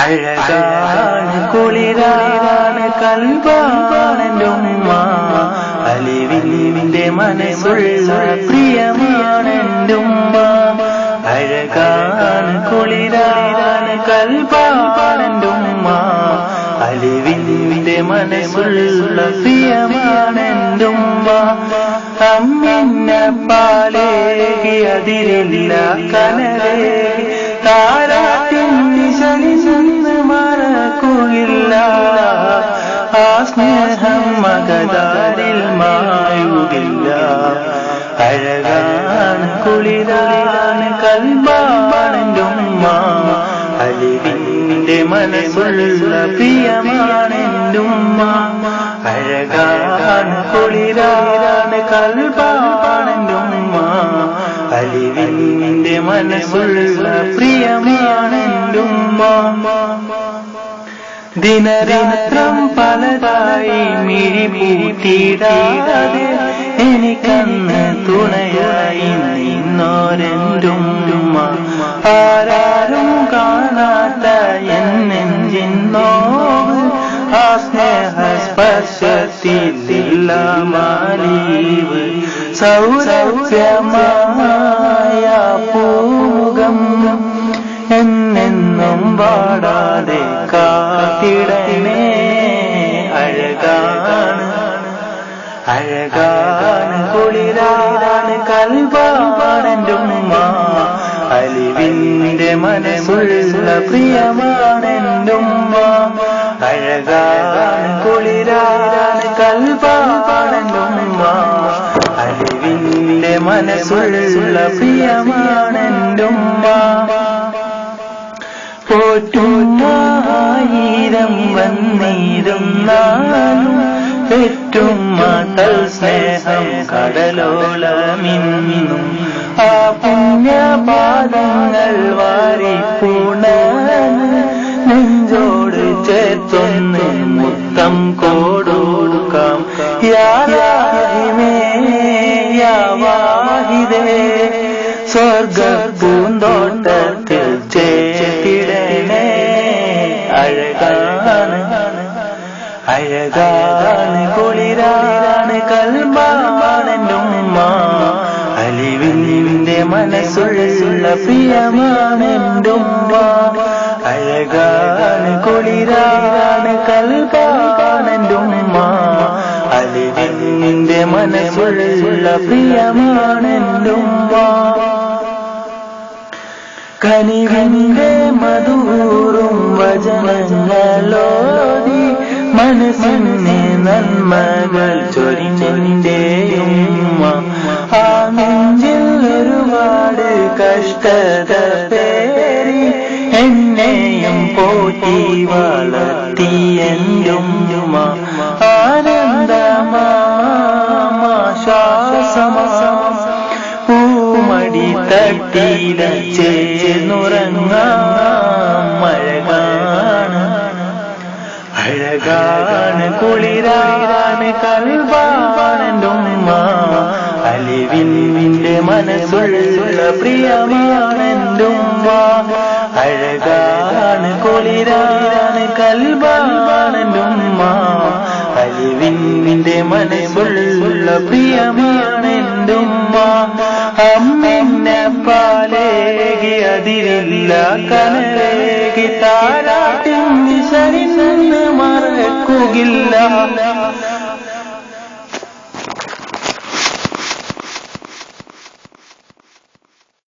അഴകാണ് കുളിരാണ് കൽബാണെന്റെ ഉമ്മ, അലിവിന്റെ മനസ്സുള്ള പ്രിയമാണെന്റെ ഉമ്മ. അഴകാണ് കുളിരാണ് കൽബാണെന്റെ ഉമ്മ, അലിവിന്റെ മനസ്സുള്ള പ്രിയമാണെന്റെ ഉമ്മ. അമ്മിന്ന പാലേകി അതിരില്ല കനലേകി താരാട്ടിൻ നിശലിന്ന് മറക്കുകയില്ല. ആ സ്നേഹം മകതാരിൽ മായുകില്ല. അഴകാണ് കുളിരാണ് കൽബാണെന്റെ ഉമ്മ, അലിവിന്റെ മനസ്സുള്ള പ്രിയമാണെന്റെ ഉമ്മ. അഴകാണ് കുളിരാണ് കൽബാണെന്റെ ഉമ്മ, അലിവിന്റെ മനസ്സുള്ള പ്രിയമാണെന്റെ ഉമ്മ. ദിനരാത്രം പലതായി മിഴി പൂട്ടിയിടാതെ എനിക്കന്ന് തുണയായി നിന്നോരെന്റെ ഉമ്മ. ആരാരും കാണാത്ത എൻ നെഞ്ചിൻ നോവ് ആ സ്നേഹസ്പർശത്തില്ല മാലീവ്. സൗരഭ്യമായ പൂമുഖം എന്നെന്നും പാടാതെ കാത്തിടണേ. അഴകാണ് അഴകാണ് കുളിരാണ് കൽബാണെന്റെ ഉമ്മ, അലിവിന്റെ മനസ്സുള്ള പ്രിയമാണെന്റെ ഉമ്മ. അഴകാണ് കുളിരാണ് കൽബാണെന്റെ ഉമ്മ, അലിവിന്റെ മനസ്സുള്ള പ്രിയമാണെന്റെ ഉമ്മ. പോറ്റുമായിരം വന്നിരുന്നാലും പെറ്റുമ്മ തൽ സ്നേഹം കടലോളമിന്നും. ആ പുണ്യപാദങ്ങൾ വാരിപ്പുണർന്ന് നെഞ്ചോട് ചേർത്തൊന്ന് മുത്തം കൊടുക്കാം. യാ റഹീമേ യാ വാഹിദേ, സ്വർഗ പൂന്തോട്ടത്തിൽ ചേർത്തിടണേ. അഴകാണ് അഴകാണ് കുളിരാണ് കൽബാണെന്റെ ഉമ്മ, അലിവിന്റെ മനസ്സുള്ള പ്രിയമാണെന്റെ ഉമ്മ. അഴകാണ് കുളിരാണ് കൽബാണെന്റെ ഉമ്മ, അലിവിന്റെ മനസ്സുള്ള പ്രിയമാണെന്റെ ഉമ്മ. കനിവിന്റെ മധുറും വചനങ്ങളോടി മനസ്സിനെ നന്മകൾ ചൊരിഞ്ഞെന്റെ ഉമ്മ. ആ നെഞ്ചിൽ ഒരുപാട് കഷ്ടത പേറി എന്നെയും പോറ്റി വളർത്തിയെന്റെ ഉമ്മ. ആനന്ദമാശ്വാസമാ പൂമടി തട്ടില ചേർന്നുറങ്ങാം. അഴകാണ് അഴകാണ് കുളിരാണ് കൽബാണെന്റെ ഉമ്മ, അലിവിന്റെ മനസ്സുള്ള പ്രിയമാണെന്റെ ഉമ്മ. അഴകാണ് കുളിരാണ് കൽബാണെന്റെ ഉമ്മ, അലിവിന്റെ മനസ്സുള്ള പ്രിയമാണെന്റെ ഉമ്മ. അമ്മിന്നെ പാലേകി അതിരില്ല കനലേകി താരാട്ടിൻ നിശലിന്ന് മറക്കുകയില്ല.